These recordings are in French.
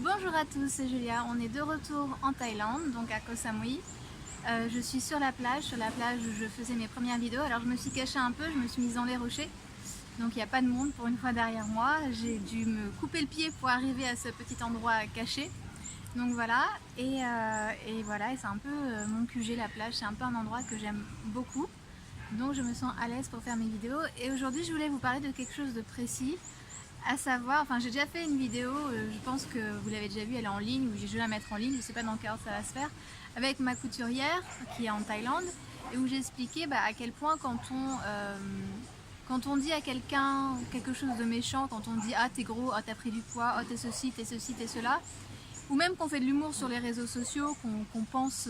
Bonjour à tous, c'est Julia. On est de retour en Thaïlande, donc à Koh Samui. Je suis sur la plage où je faisais mes premières vidéos. Alors je me suis cachée un peu, je me suis mise dans les rochers. Donc il n'y a pas de monde pour une fois derrière moi. J'ai dû me couper le pied pour arriver à ce petit endroit caché. Donc voilà, et voilà, et c'est un peu mon QG, la plage. C'est un peu un endroit que j'aime beaucoup. Donc je me sens à l'aise pour faire mes vidéos. Et aujourd'hui je voulais vous parler de quelque chose de précis. À savoir, enfin j'ai déjà fait une vidéo, je pense que vous l'avez déjà vue, elle est en ligne, ou je vais la mettre en ligne, je ne sais pas dans quel ordre ça va se faire, avec ma couturière qui est en Thaïlande, et où j'expliquais à quel point quand on dit à quelqu'un quelque chose de méchant, quand on dit ah t'es gros, ah t'as pris du poids, ah t'es ceci, t'es cela, ou même qu'on fait de l'humour sur les réseaux sociaux, on pense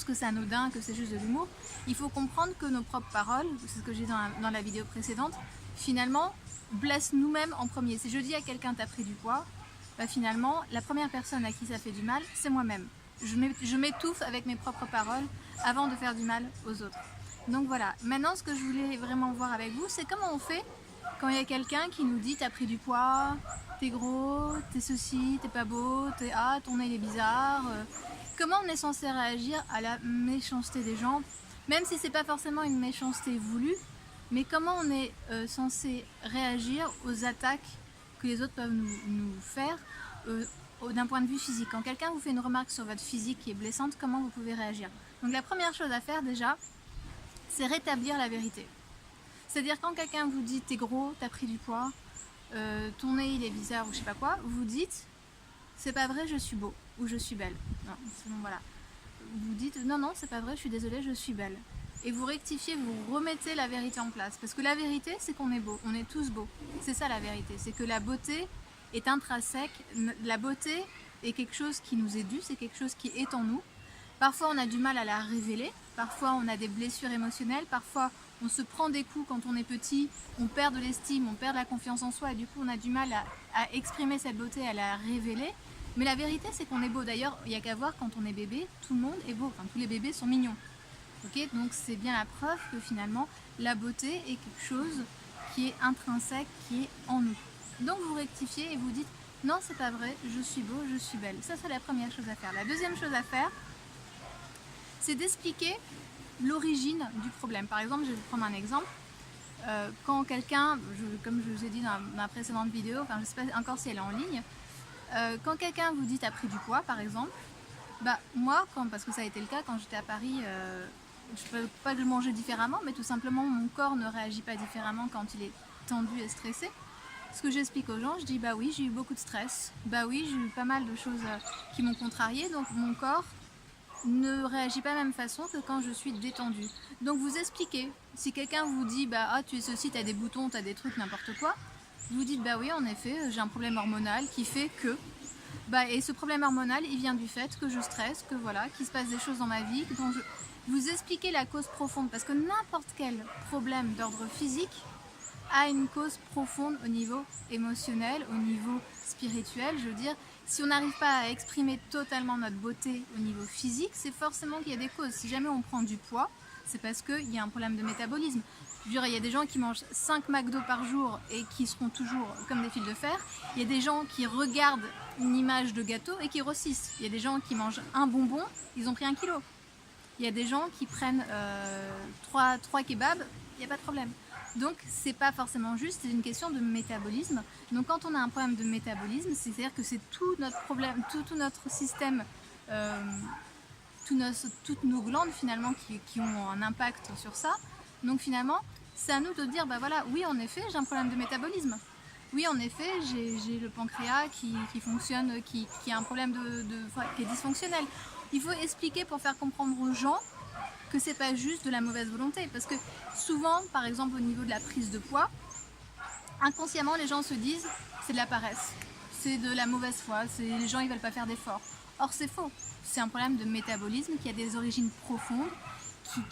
que c'est anodin, que c'est juste de l'humour, il faut comprendre que nos propres paroles, c'est ce que j'ai dit dans la vidéo précédente, finalement blesse nous-mêmes en premier. Si je dis à quelqu'un t'as pris du poids, finalement la première personne à qui ça fait du mal, c'est moi-même. Je m'étouffe avec mes propres paroles avant de faire du mal aux autres. Donc voilà, maintenant ce que je voulais vraiment voir avec vous, c'est comment on fait quand il y a quelqu'un qui nous dit t'as pris du poids, t'es gros, t'es ceci, t'es pas beau, ton nez il est bizarre. Comment on est censé réagir à la méchanceté des gens, même si c'est pas forcément une méchanceté voulue, mais comment on est censé réagir aux attaques que les autres peuvent nous faire d'un point de vue physique. Quand quelqu'un vous fait une remarque sur votre physique qui est blessante, comment vous pouvez réagir? Donc la première chose à faire déjà, c'est rétablir la vérité. C'est-à-dire quand quelqu'un vous dit t'es gros, t'as pris du poids, ton nez il est bizarre ou je sais pas quoi, vous dites c'est pas vrai, je suis beau ou je suis belle. Non, voilà. Vous dites non, non, c'est pas vrai, je suis désolée, je suis belle. Et vous rectifiez, vous remettez la vérité en place. Parce que la vérité, c'est qu'on est beau, on est tous beaux. C'est ça la vérité, c'est que la beauté est intrinsèque. La beauté est quelque chose qui nous est dû, c'est quelque chose qui est en nous. Parfois on a du mal à la révéler, parfois on a des blessures émotionnelles, parfois on se prend des coups quand on est petit, on perd de l'estime, on perd de la confiance en soi et du coup on a du mal à exprimer cette beauté, à la révéler. Mais la vérité c'est qu'on est beau. D'ailleurs il n'y a qu'à voir quand on est bébé, tout le monde est beau, enfin tous les bébés sont mignons. Okay, donc c'est bien la preuve que finalement la beauté est quelque chose qui est intrinsèque, qui est en nous. Donc vous rectifiez et vous dites non c'est pas vrai, je suis beau, je suis belle. Ça c'est la première chose à faire. La deuxième chose à faire, c'est d'expliquer l'origine du problème. Par exemple, je vais vous prendre un exemple. Quand quelqu'un, comme je vous ai dit dans ma précédente vidéo, enfin je ne sais pas encore si elle est en ligne, quand quelqu'un vous dit t'as pris du poids par exemple, moi, parce que ça a été le cas quand j'étais à Paris, je ne peux pas que je mangeais différemment, mais tout simplement mon corps ne réagit pas différemment quand il est tendu et stressé. Ce que j'explique aux gens, je dis bah oui j'ai eu beaucoup de stress, bah oui j'ai eu pas mal de choses qui m'ont contrarié, donc mon corps ne réagit pas de la même façon que quand je suis détendue. Donc vous expliquez, si quelqu'un vous dit ah tu es ceci, tu as des boutons, tu as des trucs, n'importe quoi, vous dites bah oui en effet j'ai un problème hormonal qui fait que et ce problème hormonal il vient du fait que je stresse, que voilà, qu'il se passe des choses dans ma vie, vous expliquez la cause profonde, parce que n'importe quel problème d'ordre physique a une cause profonde au niveau émotionnel, au niveau spirituel. Je veux dire, si on n'arrive pas à exprimer totalement notre beauté au niveau physique, c'est forcément qu'il y a des causes. Si jamais on prend du poids, c'est parce qu'il y a un problème de métabolisme. Je veux dire, il y a des gens qui mangent 5 McDo par jour et qui seront toujours comme des fils de fer. Il y a des gens qui regardent une image de gâteau et qui grossissent. Il y a des gens qui mangent un bonbon, ils ont pris 1 kilo. Il y a des gens qui prennent 3 kebabs, il n'y a pas de problème. Donc c'est pas forcément juste, c'est une question de métabolisme. Donc quand on a un problème de métabolisme, c'est-à-dire que c'est tout notre problème, tout notre système, toutes nos glandes finalement qui ont un impact sur ça. Donc finalement, c'est à nous de dire voilà, oui en effet j'ai un problème de métabolisme. Oui en effet j'ai le pancréas qui fonctionne, qui a un problème qui est dysfonctionnel. Il faut expliquer pour faire comprendre aux gens que c'est pas juste de la mauvaise volonté, parce que souvent par exemple au niveau de la prise de poids, inconsciemment les gens se disent c'est de la paresse, c'est de la mauvaise foi, les gens ils veulent pas faire d'efforts. Or c'est faux, c'est un problème de métabolisme qui a des origines profondes,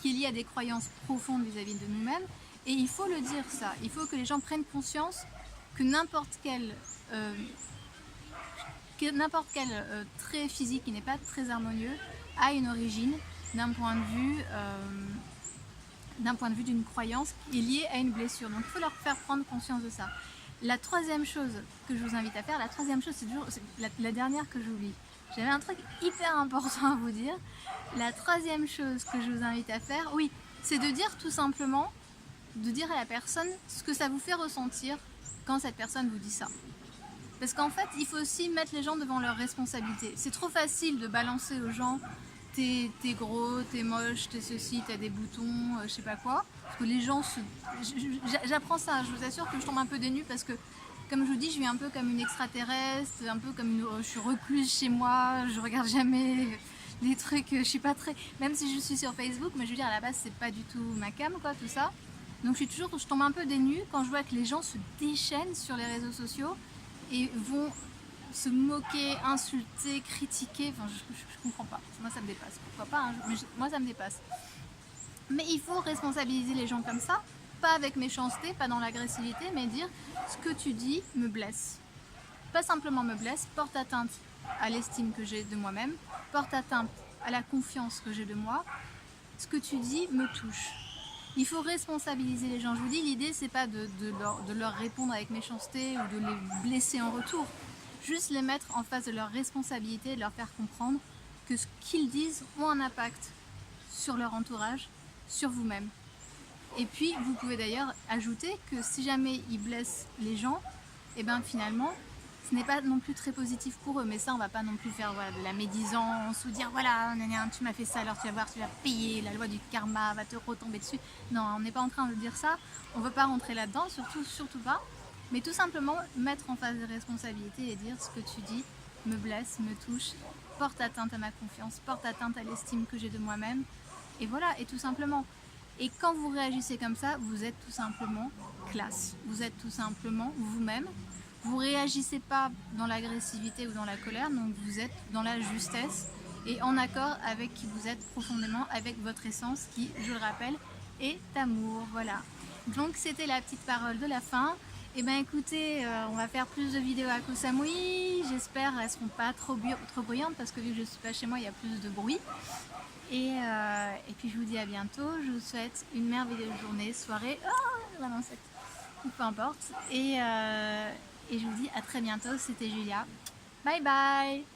qui est lié à des croyances profondes vis-à-vis de nous-mêmes, et il faut le dire ça, il faut que les gens prennent conscience que n'importe quel trait physique qui n'est pas très harmonieux a une origine d'un point de vue d'une croyance qui est liée à une blessure. Donc il faut leur faire prendre conscience de ça. La troisième chose que je vous invite à faire, la troisième chose, c'est toujours la dernière que j'oublie. J'avais un truc hyper important à vous dire. La troisième chose que je vous invite à faire, oui, c'est de dire tout simplement, de dire à la personne ce que ça vous fait ressentir quand cette personne vous dit ça. Parce qu'en fait, il faut aussi mettre les gens devant leurs responsabilités. C'est trop facile de balancer aux gens t'es gros, t'es moche, t'es ceci, t'as des boutons, je sais pas quoi. Parce que les gens se... J'apprends ça, je vous assure que je tombe un peu des nues parce que, comme je vous dis, je vis un peu comme une extraterrestre, un peu comme une... Je suis recluse chez moi, je regarde jamais les trucs, je suis pas très... Même si je suis sur Facebook, mais je veux dire, à la base, c'est pas du tout ma cam, quoi, tout ça. Donc je tombe un peu des nues quand je vois que les gens se déchaînent sur les réseaux sociaux et vont se moquer, insulter, critiquer, enfin je comprends pas, moi ça me dépasse, pourquoi pas, hein, mais moi ça me dépasse. Mais il faut responsabiliser les gens comme ça, pas avec méchanceté, pas dans l'agressivité, mais dire ce que tu dis me blesse. Pas simplement me blesse, porte atteinte à l'estime que j'ai de moi-même, porte atteinte à la confiance que j'ai de moi, ce que tu dis me touche. Il faut responsabiliser les gens. Je vous dis, l'idée c'est pas de leur répondre avec méchanceté ou de les blesser en retour. Juste les mettre en face de leur responsabilité et de leur faire comprendre que ce qu'ils disent ont un impact sur leur entourage, sur vous-même. Et puis vous pouvez d'ailleurs ajouter que si jamais ils blessent les gens, et bien finalement ce n'est pas non plus très positif pour eux, mais ça on va pas non plus faire voilà, de la médisance ou dire voilà tu m'as fait ça alors tu vas voir, tu vas payer, la loi du karma va te retomber dessus. Non, on n'est pas en train de dire ça, on veut pas rentrer là-dedans, surtout pas. Mais tout simplement mettre en face des responsabilités et dire ce que tu dis me blesse, me touche, porte atteinte à ma confiance, porte atteinte à l'estime que j'ai de moi-même. Et voilà, et tout simplement. Et quand vous réagissez comme ça, vous êtes tout simplement classe. Vous êtes tout simplement vous-même. Vous réagissez pas dans l'agressivité ou dans la colère, donc vous êtes dans la justesse et en accord avec qui vous êtes profondément, avec votre essence qui, je le rappelle, est amour. Voilà. Donc c'était la petite parole de la fin. Et ben écoutez, on va faire plus de vidéos à Koh Samui. J'espère qu'elles ne seront pas trop bruyantes parce que vu que je ne suis pas chez moi, il y a plus de bruit. Et puis je vous dis à bientôt. Je vous souhaite une merveilleuse journée, soirée, ou peu importe. Et je vous dis à très bientôt. C'était Julia. Bye bye.